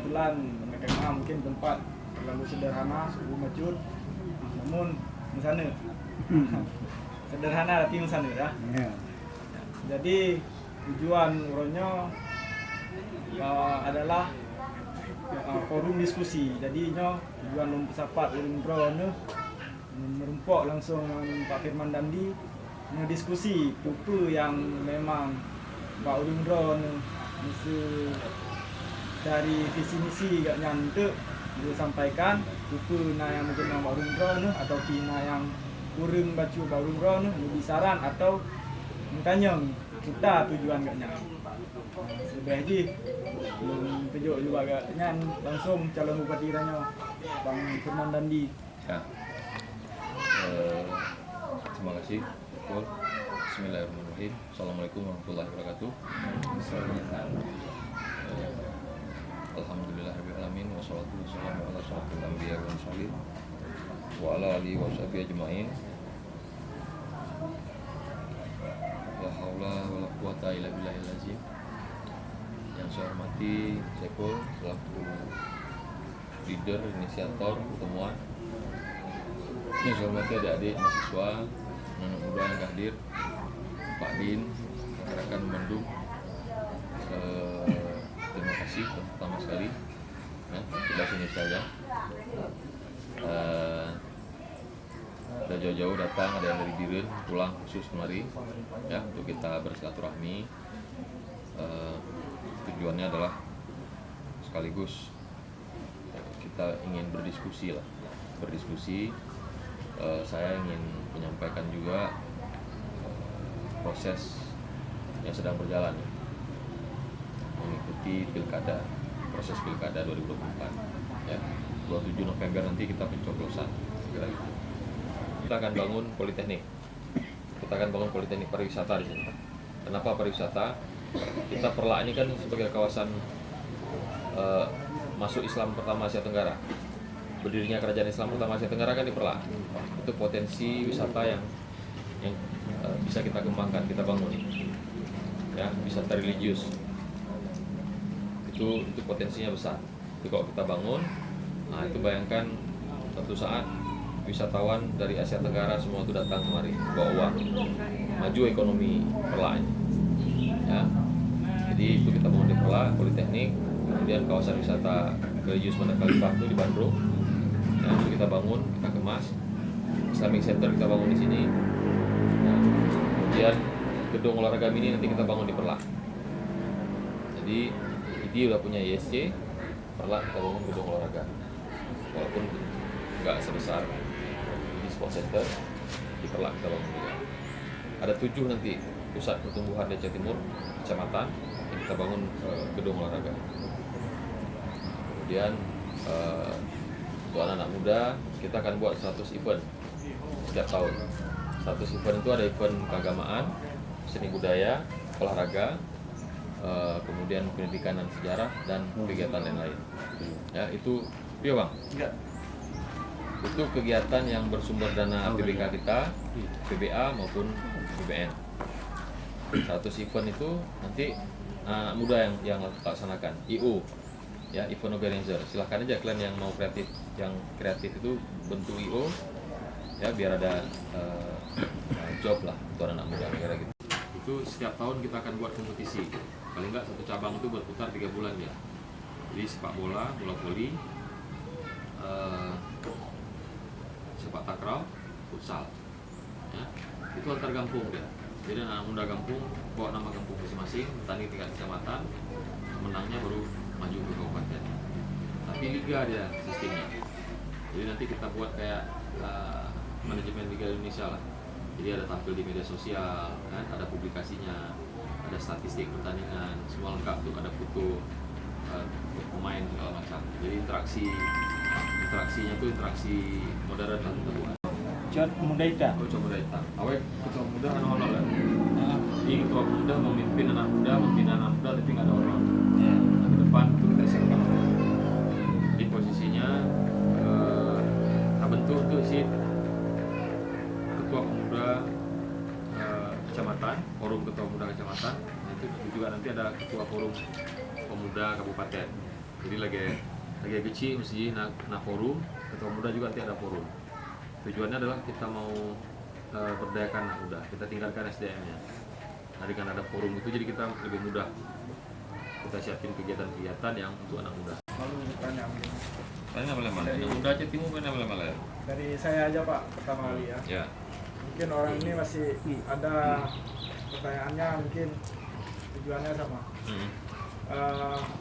kebetulan mereka mungkin tempat terlalu sederhana, suhu majud, namun di sana sederhana tapi di sana ya. Jadi tujuan uronyo adalah forum diskusi. Jadi tujuan lomba sapat ulun drone merumpok langsung dengan Pak Firman Dandi ngediskusi apa yang memang Pak ulun drone mesti dari visi misi gak nyantuk dia sampaikan apa yang mungkin yang Pak ulun drone atau pina yang kurang baca Pak ulun drone lebih saran atau makanya kita tujuan gak nyam sebagai belum tunjuk juga gak nyan langsung calon bupati ranyo Bang Firman Dandi ya. Terima kasih. Bismillahirrahmanirrahim. Assalamualaikum warahmatullahi wabarakatuh. Alhamdulillahirabbil alamin wassalatu wassalamu ala asyrofil anbiya wal mursalin wa ala alihi washabihi ajmain. La haula wala quwata illa billahil azim. Yang saya hormati Saiful selaku leader inisiator pertemuan. Yang saya hormati adik-adik mahasiswa, anak muda yang hadir, Pak Din, rekan Bandung. Terima kasih pertama sekali ya, tidak sini saja. Sudah jauh-jauh datang, ada yang dari Biren pulang khusus kemari ya untuk kita bersilaturahmi. Tujuannya adalah sekaligus kita ingin berdiskusi lah, saya ingin menyampaikan juga proses yang sedang berjalan ya, mengikuti pilkada, proses pilkada 2024 ya. 27 November nanti kita pencoblosan segera itu. Kita akan bangun politeknik pariwisata di sini. Kenapa pariwisata? Kita Perlak ini kan sebagai kawasan masuk Islam pertama Asia Tenggara. Berdirinya kerajaan Islam pertama Asia Tenggara kan di Perlak. Itu potensi wisata yang bisa kita kembangkan, kita bangun ya, wisata religius itu potensinya besar. Itu kalau kita bangun, nah itu bayangkan suatu saat wisatawan dari Asia Tenggara semua itu datang kemari bawa uang, maju ekonomi Perlak ini ya. Jadi itu kita bangun di Perlak, politeknik, kemudian kawasan wisata religius Mata Khalifah itu di Bandung. Nah, itu kita bangun, kita kemas. Islamic Center kita bangun di sini. Nah, kemudian gedung olahraga mini nanti kita bangun di Perlak. Jadi ID udah punya ISC, Perlak kita bangun gedung olahraga. Walaupun nggak sebesar di Sport Center, di Perlak kita bangun juga. Ada 7 nanti pusat pertumbuhan di Aceh Timur, kecamatan, yang kita bangun gedung olahraga. Kemudian untuk anak-anak muda, kita akan buat 100 event setiap tahun. 100 event itu ada event keagamaan, seni budaya, olahraga, kemudian pendidikan dan sejarah, dan kegiatan lain-lain. Ya, itu iya Bang? enggak. Itu kegiatan yang bersumber dana APBK kita, PBA maupun BBN. 100 event itu nanti anak muda yang laksanakan, IO. Ya, event organizer, silahkan aja kalian yang mau kreatif, itu bentuk IO ya, biar ada job lah untuk anak muda negara gitu. Itu setiap tahun kita akan buat kompetisi, paling nggak satu cabang itu berputar 3 bulan ya. Jadi sepak bola, bola voli, sepak takraw, futsal ya. Itu antar kampung dia. Jadi anak muda kampung bawa nama kampung masing-masing, bertanding tingkat kecamatan, menangnya baru maju ke kabupaten. Tapi liga dia sistemnya. Jadi nanti kita buat kayak manajemen Liga Indonesia lah. Jadi ada tampil di media sosial, kan? Ada publikasinya, ada statistik pertandingan, semua lengkap tuh, ada foto pemain segala macam. Jadi interaksinya tuh interaksi modern lah kita buat. Cot muda itu. Cot muda itu. Awet ketua muda kan honor kan. Jadi ketua muda memimpin anak muda, membina anak muda tapi nggak ada orang. Nah, ke depan itu kita siapkan. Di posisinya bentuk tuh si ketua pemuda kecamatan, forum ketua pemuda kecamatan. Itu juga nanti ada ketua forum pemuda kabupaten. Jadi lagi kecil mesti na forum, ketua muda juga nanti ada forum. Tujuannya adalah kita mau berdayakan anak muda, kita tinggalkan SDM-nya. Nah, dengan ada forum itu jadi kita lebih mudah. Kita siapin kegiatan-kegiatan yang untuk anak muda. Lalu bertanya mungkin. Tanya boleh-boleh. Anak muda Aceh Timur mana boleh-boleh. Dari saya aja Pak, pertama kali ya. Ya. Mungkin orang ini masih ada pertanyaannya, mungkin tujuannya sama.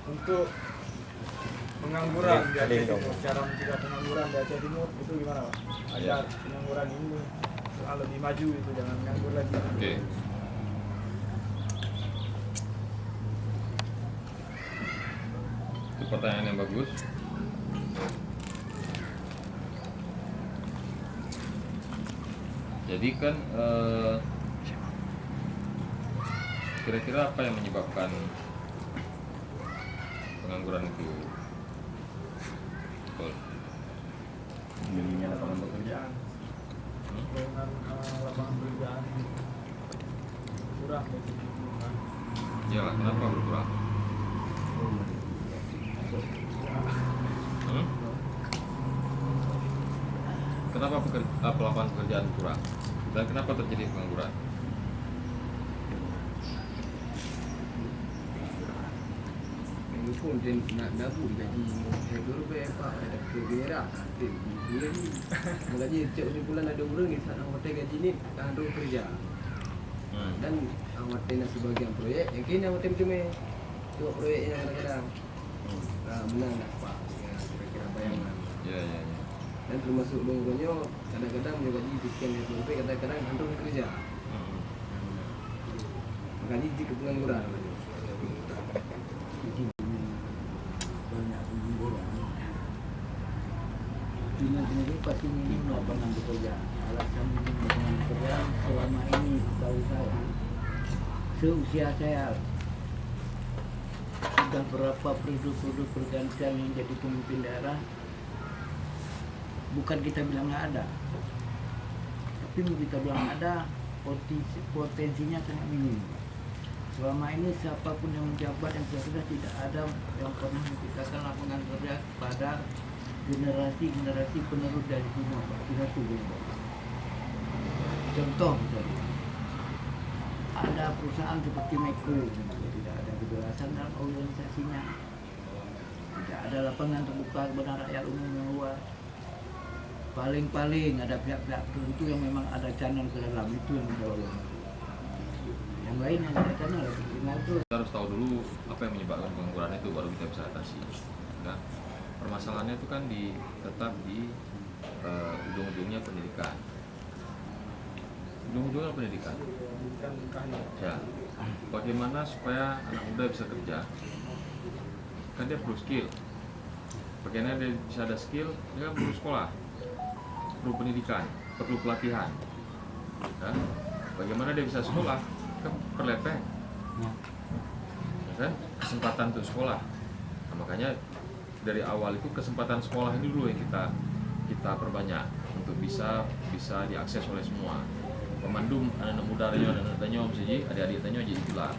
Untuk pengangguran di Aceh Timur, cara mencegah pengangguran di Aceh Timur itu gimana Pak? Agar pengangguran ini lebih maju itu, jangan nganggur lagi. Oke. Itu pertanyaan yang bagus. Jadi kan kira-kira apa yang menyebabkan pengangguran itu? Betul. Minimnya lapangan pekerjaan, lowongan lapangan pekerjaan kurang di Aceh Timur kan. Iyalah, kenapa berkurang? Kenapa lapangan pekerjaan kurang? Dan kenapa terjadi pengangguran? Pun dia nak nabung gaji RM2 Pak, ada kerja dia ni gaji setiap bulan ada orang ni sana hotel gaji ni ada kerja dan hotel nak sebagian proyek yang kini hotel macam ni tengok proyeknya kadang-kadang menang tak Pak ya, kira-kira bayangan Ya. dan termasuk dongkonya kadang-kadang dia gaji sekian RM2 kadang-kadang ada kerja gaji di pengangguran Dinas sendiri pasti minim lapangan pekerjaan. Alasan minim lapangan pekerjaan selama ini tahu saya, seusia saya sudah berapa produk-produk pergantian yang jadi pemimpin daerah. Bukan kita bilang nggak ada, tapi mau kita bilang ada, potensinya sangat minim. Selama ini siapapun yang menjabat yang sudah tidak ada yang pernah menciptakan lapangan kerja pada generasi penerus dari semua Pak. Contoh misalnya, ada perusahaan seperti Meko, tidak ada kejelasan dalam organisasinya, tidak ada lapangan terbuka kepada rakyat umum yang luas. Paling-paling ada pihak-pihak tertentu yang memang ada channel ke dalam itu yang mendorong. Yang lain yang ada channel itu. Kita harus tahu dulu apa yang menyebabkan pengangguran itu, baru kita bisa atasi. Nah, permasalahannya itu kan tetap di ujung-ujungnya pendidikan. Ujung-ujungnya pendidikan. Ya, bagaimana supaya anak muda bisa kerja? Kan dia perlu skill. Bagaimana dia bisa ada skill? Dia kan perlu sekolah, perlu pendidikan, perlu pelatihan. Ya, bagaimana dia bisa sekolah? Kan perlepeh. Ya kan? Kesempatan untuk sekolah. Nah, makanya dari awal itu kesempatan sekolah ini dulu yang kita perbanyak untuk bisa diakses oleh semua. Pemandu anak muda anak tanya saja, adik-adik tanya jadi gelar.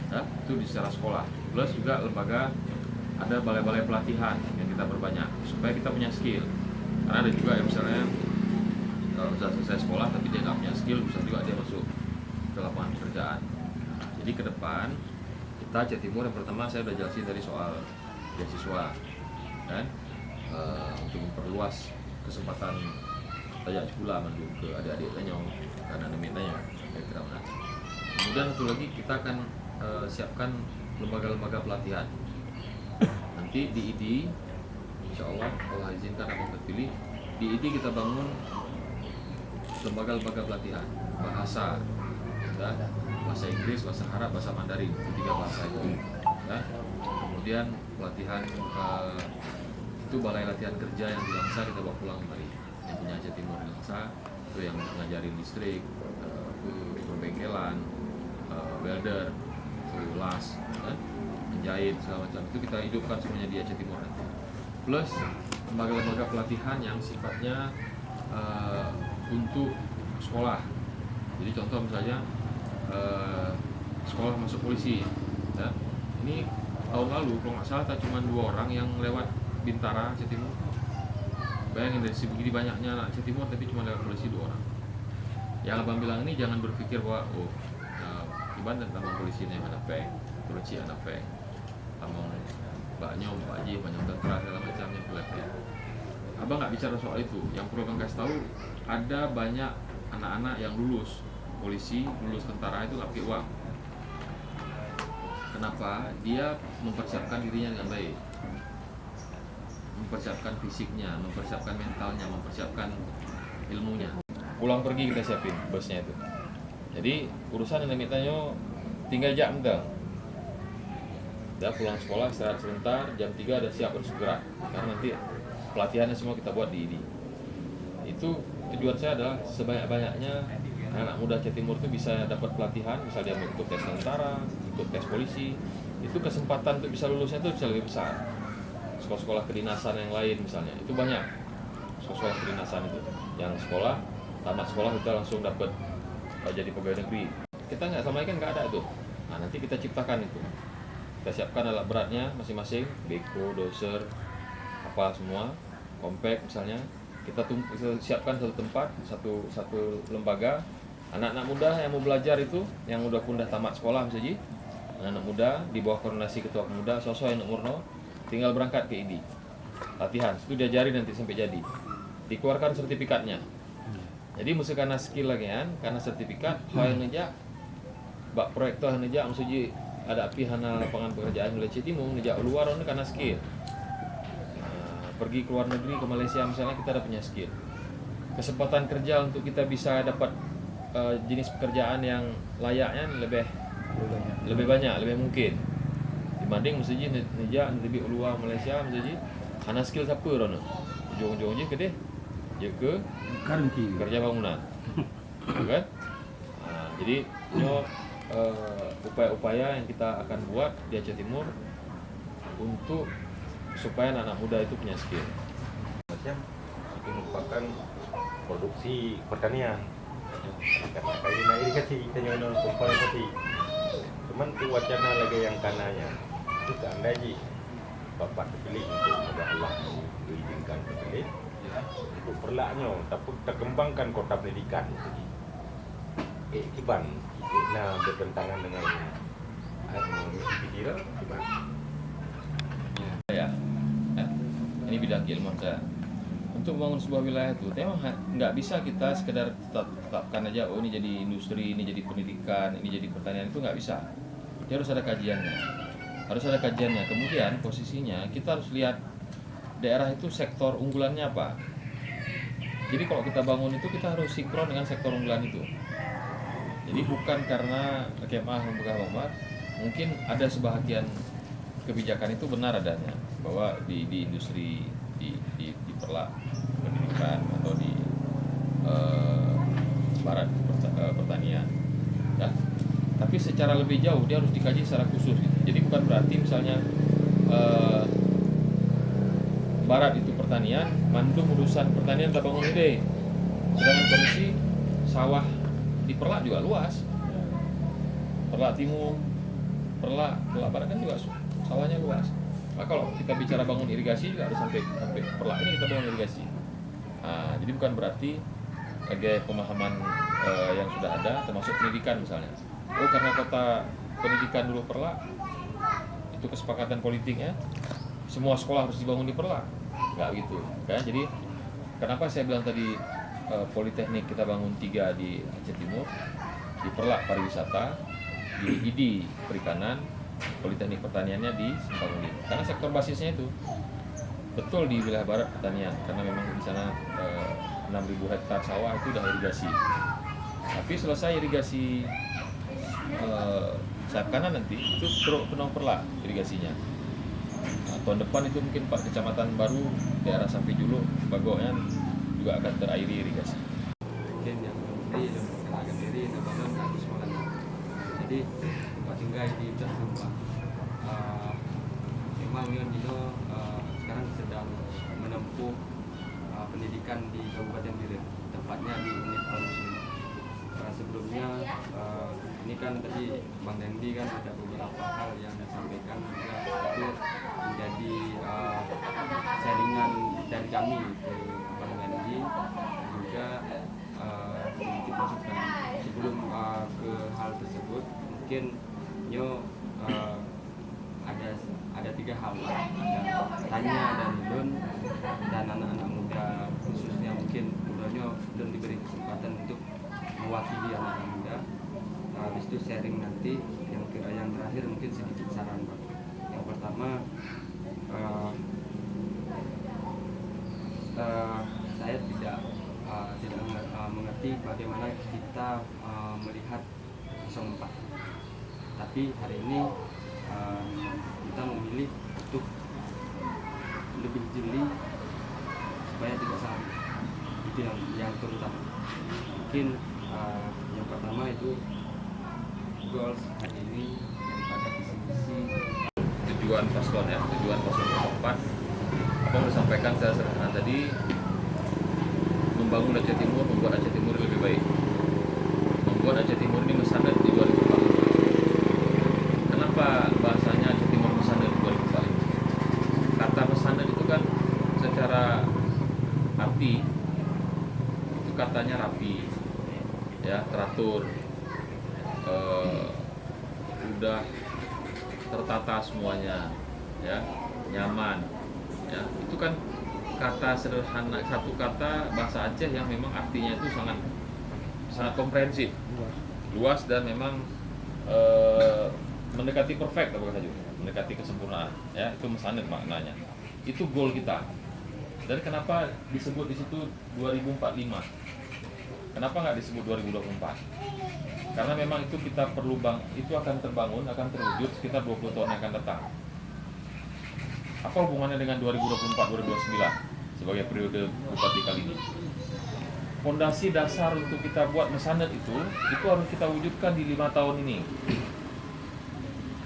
Ya, itu di secara sekolah. Plus juga lembaga ada balai-balai pelatihan yang kita perbanyak supaya kita punya skill. Karena ada juga yang misalnya sudah selesai sekolah tapi dia nggak punya skill, bisa juga dia masuk ke lapangan pekerjaan. Jadi ke depan kita Aceh Timur yang pertama saya udah jelasin dari soal beasiswa kan, untuk memperluas kesempatan tajak sekolah mandu ke adik-adik tanya karena demi tanya kira-kira mana. Kemudian satu lagi kita akan siapkan lembaga-lembaga pelatihan. Nanti di ID insya Allah izinkan abang terpilih, di ID kita bangun lembaga-lembaga pelatihan bahasa ya, bahasa Inggris, bahasa Arab, bahasa Mandarin, tiga bahasa itu ya. Kemudian pelatihan itu balai latihan kerja yang di Langsa kita bawa pulang kembali, yang punya Aceh Timur di Langsa itu yang ngajarin listrik, perbengkelan, welder, las, menjahit segala macam itu kita hidupkan semuanya di Aceh Timur nanti. Plus lembaga-lembaga pelatihan yang sifatnya untuk sekolah. Jadi contoh misalnya sekolah masuk polisi, ya. Ini tahun lalu kalau nggak salah cuma 2 orang yang lewat Bintara Aceh Timur. Bayangin dari sebegini banyaknya anak Aceh Timur tapi cuma lewat polisi 2 orang. Yang abang bilang ini jangan berpikir bahwa ibarat tambang polisi ini ada peng, polisi ada peng, tambang Mbak Nyom, Pak Haji, banyak tentara segala macamnya pelatih. Abang nggak bicara soal itu. Yang perlu abang kasih tahu ada banyak anak-anak yang lulus polisi, lulus tentara itu nggak pakai uang. Kenapa? Dia mempersiapkan dirinya dengan baik, mempersiapkan fisiknya, mempersiapkan mentalnya, mempersiapkan ilmunya. Pulang pergi kita siapin busnya itu. Jadi urusan yang ditanya tinggal jam dah. Dia pulang sekolah istirahat sebentar, jam 3 udah siap harus gerak. Karena nanti pelatihannya semua kita buat di IDI. Itu tujuan saya adalah sebanyak-banyaknya anak muda Aceh Timur itu bisa dapat pelatihan, misalnya dia ikut tes tentara, ikut tes polisi, itu kesempatan untuk bisa lulusnya itu bisa lebih besar. Sekolah-sekolah kedinasan yang lain misalnya, itu banyak sekolah kedinasan itu, yang sekolah, tamat sekolah kita langsung dapat jadi pegawai negeri. Kita nggak sama kan nggak ada itu. Nah nanti kita ciptakan itu, kita siapkan alat beratnya masing-masing, beko, doser, apa semua, compact misalnya. Kita siapkan satu tempat, satu lembaga. Anak-anak muda yang mau belajar itu, yang udah tamat sekolah misalnya, anak muda di bawah koordinasi ketua pemuda, sosok yang Murno, tinggal berangkat ke IDI, latihan, itu diajari nanti sampai jadi, dikeluarkan sertifikatnya. Jadi mesti karena skill lagi kan, karena sertifikat, yang ngejak, bak proyek tuh ngejak, maksudnya ada api hana lapangan pekerjaan mulai Timur, ngejak luar ini karena skill. Pergi ke luar negeri, ke Malaysia misalnya, kita ada punya skill. Kesempatan kerja untuk kita bisa dapat jenis pekerjaan yang layaknya lebih banyak, lebih mungkin dibanding mesti nijak lebih luar Malaysia mesti karena skill siapa rono ujung-ujungnya ke deh ke kerja bangunan kan. Jadi upaya-upaya yang kita akan buat di Aceh Timur untuk supaya anak muda itu punya skill. Macam itu merupakan produksi pertanian. Karena kayak irigasi kita nyono komponensi. Cuman tu wacana lagi yang kananya. Itu tak ada lagi. Bapak terpilih untuk moga Allah mengizinkan terpilih untuk perlaknya, tapi terkembangkan kota pendidikan. Kiban, bertentangan dengan misi pikiran kiban. Ya, ini bidang keilmuan saya. Untuk membangun sebuah wilayah itu, memang nggak bisa kita sekedar tetapkan aja, oh ini jadi industri, ini jadi pendidikan, ini jadi pertanian, itu nggak bisa. Dia harus ada kajiannya, Kemudian posisinya kita harus lihat daerah itu sektor unggulannya apa. Jadi kalau kita bangun itu kita harus sinkron dengan sektor unggulan itu. Jadi bukan karena kemah membuka lomba, mungkin ada sebahagian kebijakan itu benar adanya bahwa di industri di perlak pendidikan atau di barat pertanian ya. Tapi secara lebih jauh dia harus dikaji secara khusus gitu. Jadi bukan berarti misalnya barat itu pertanian, mandung urusan pertanian tak bangun ide. Sedangkan kondisi sawah di perlak juga luas. Perlak timur, perlak barat kan juga sawahnya luas. Nah, kalau kita bicara bangun irigasi juga harus sampai perlak ini kita bangun irigasi. Nah, jadi bukan berarti ada pemahaman yang sudah ada, termasuk pendidikan misalnya. Oh karena kota pendidikan dulu perlak, itu kesepakatan politiknya, semua sekolah harus dibangun di perlak, nggak gitu. Kan? Jadi kenapa saya bilang tadi politeknik kita bangun 3 di Aceh Timur, di perlak pariwisata, di IDI perikanan, politeknik pertaniannya di Simpang Ulim. Karena sektor basisnya itu betul di wilayah barat pertanian, karena memang di sana 6.000 hektar sawah itu udah irigasi. Tapi selesai irigasi sayap kanan nanti itu penuh perlak irigasinya. Nah, tahun depan itu mungkin Pak Kecamatan baru daerah sampai Julu Bagoknya juga akan terairi irigasi. Mungkin yang berhenti yang mengenalkan diri dan bangun di sekolah. Jadi tempat tinggal di rumah. Memang Dino sekarang sedang menempuh pendidikan di Kabupaten Biren, tepatnya di Unit Al-Muslim. Karena sebelumnya ini kan tadi Bang Dendi kan ada beberapa hal yang disampaikan juga itu menjadi sharingan dari kami ke Bang Dendi juga sedikit masukan. Sebelum ke hal tersebut mungkin ada 3 hal, ada Tanya dan Lun dan anak-anak muda khususnya mungkin mudanya belum diberi kesempatan untuk mewakili anak-anak muda. Habis itu sharing nanti yang terakhir mungkin sedikit saran Pak. Yang pertama saya tidak mengerti bagaimana kita melihat 04, tapi hari ini kita memilih untuk lebih jeli supaya tidak salah. Itu yang terutama. Mungkin yang pertama itu goals hari ini daripada visi-visi Tujuan paslon ya, tujuan paslon 04 apa yang disampaikan saya sederhana tadi, membangun Aceh Timur, membuat Aceh Timur lebih baik, membuat Aceh Timur ini mesanad di 2045. Kenapa bahasanya Aceh Timur mesanad di 2045? Kata mesanad itu kan secara arti itu katanya rapi, ya, teratur, udah tertata semuanya, ya, nyaman, ya. Itu kan kata sederhana, satu kata bahasa Aceh yang memang artinya itu sangat komprehensif, luas dan memang mendekati perfect, apa saja, mendekati kesempurnaan, ya. Itu mesanad maknanya. Itu goal kita. Dan kenapa disebut di situ 2045? Kenapa nggak disebut 2024? Karena memang itu kita perlu itu akan terbangun, akan terwujud sekitar 20 tahun yang akan datang. Apa hubungannya dengan 2024-2029 sebagai periode bupati kali ini? Fondasi dasar untuk kita buat mesanad itu harus kita wujudkan di 5 tahun ini.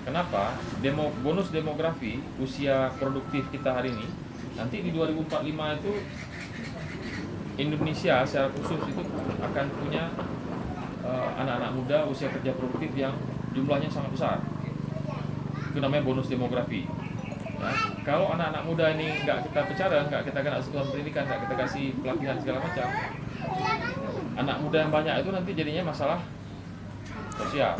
Kenapa? Bonus demografi usia produktif kita hari ini, nanti di 2045 itu Indonesia secara khusus itu akan punya anak-anak muda usia kerja produktif yang jumlahnya sangat besar. Itu namanya bonus demografi. Nah, kalau anak-anak muda ini nggak kita bicara, nggak kita kena sentuhan pendidikan, nggak kita kasih pelatihan segala macam, anak muda yang banyak itu nanti jadinya masalah sosial.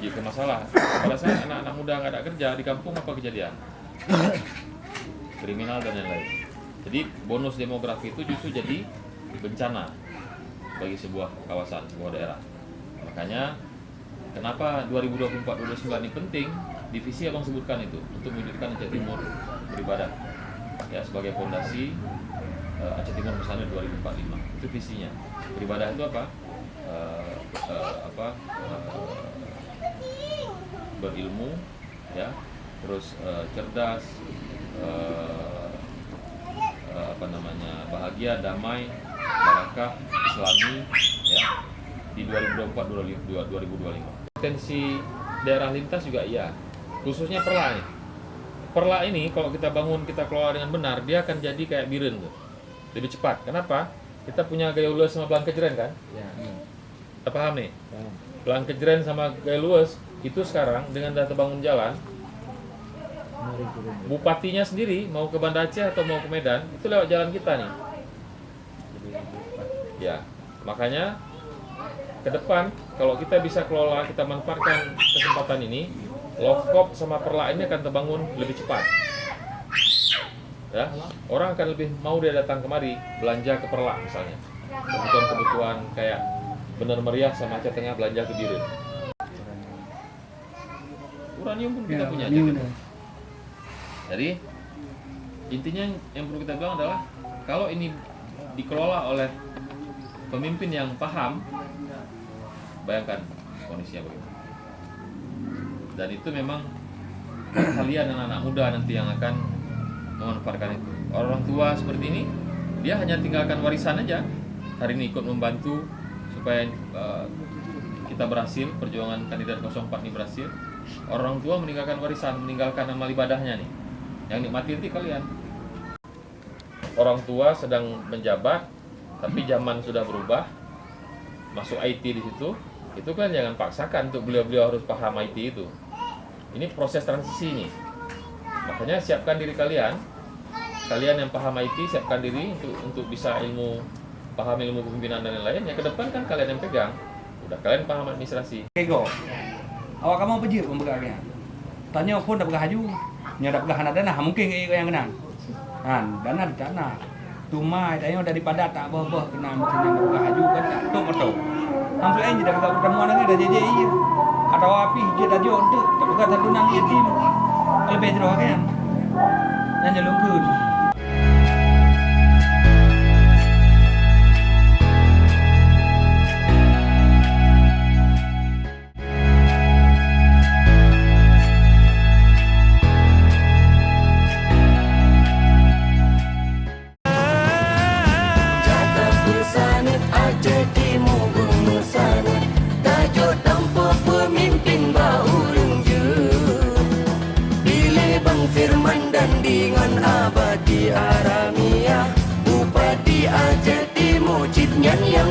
Gitu masalah. Pada saat anak-anak muda nggak ada kerja di kampung, apa kejadian? Kriminal dan lain-lain. Jadi bonus demografi itu justru jadi bencana bagi sebuah kawasan, sebuah daerah. Makanya kenapa 2024-2029 ini penting, divisi abang sebutkan itu untuk mewujudkan Aceh Timur beribadah, ya, sebagai fondasi Aceh Timur misalnya 2045. Itu visinya. Beribadah itu apa? Berilmu, ya, terus cerdas, bahagia, damai, barakah, islami, ya, di 2024-2025. Potensi daerah lintas juga iya, khususnya Perla nih. Perla ini kalau kita bangun, kita kelola dengan benar, dia akan jadi kayak Biren tuh, lebih cepat. Kenapa? Kita punya Gaya Luas sama Belang Kejeren kan? Ya. Kita paham nih? Belang Kejeren sama Gaya Luas itu sekarang dengan data bangun jalan, bupatinya sendiri mau ke Banda Aceh atau mau ke Medan itu lewat jalan kita nih. Ya, makanya ke depan kalau kita bisa kelola, kita manfaatkan kesempatan ini, Lovekop sama Perla ini akan terbangun lebih cepat. Ya, orang akan lebih mau dia datang kemari belanja ke Perla misalnya. Kebutuhan-kebutuhan kayak Bener Meriah sama Aceh Tengah belanja ke Biren. Uranium pun kita punya. Jadi intinya yang perlu kita bilang adalah kalau ini dikelola oleh pemimpin yang paham, bayangkan kondisinya bagaimana. Dan itu memang kalian anak-anak muda nanti yang akan memanfaatkan itu. Orang tua seperti ini, dia hanya tinggalkan warisan aja. Hari ini ikut membantu supaya kita berhasil, perjuangan kandidat 04 ini berhasil. Orang tua meninggalkan warisan, meninggalkan amal ibadahnya nih. Yang nikmati nanti kalian. Orang tua sedang menjabat, tapi zaman sudah berubah, masuk IT di situ, itu kan jangan paksakan untuk beliau-beliau harus paham IT itu. Ini proses transisi nih. Makanya siapkan diri kalian yang paham IT, siapkan diri untuk bisa paham ilmu kepemimpinan dan lain-lain. Yang ke depan kan kalian yang pegang. Udah kalian paham administrasi. Kego. Awak kamu apa je pembegaknya? Tanya pun dah berhaju. Nya dah berhana dana mungkin yang kenal. Dana di tanah. Tumai tanya daripada tak apa-apa kena mungkin yang berhaju kan tak tok. Hampir aja dah bergabung pertemuan lagi dah jadi iya. Atau api je dah jo untuk tak bergat satu nang yatim. Lebih jero kan. Dan jalukun. Firman dan dengan abadi Aramia Bupati Aceh Timur Citnyan yang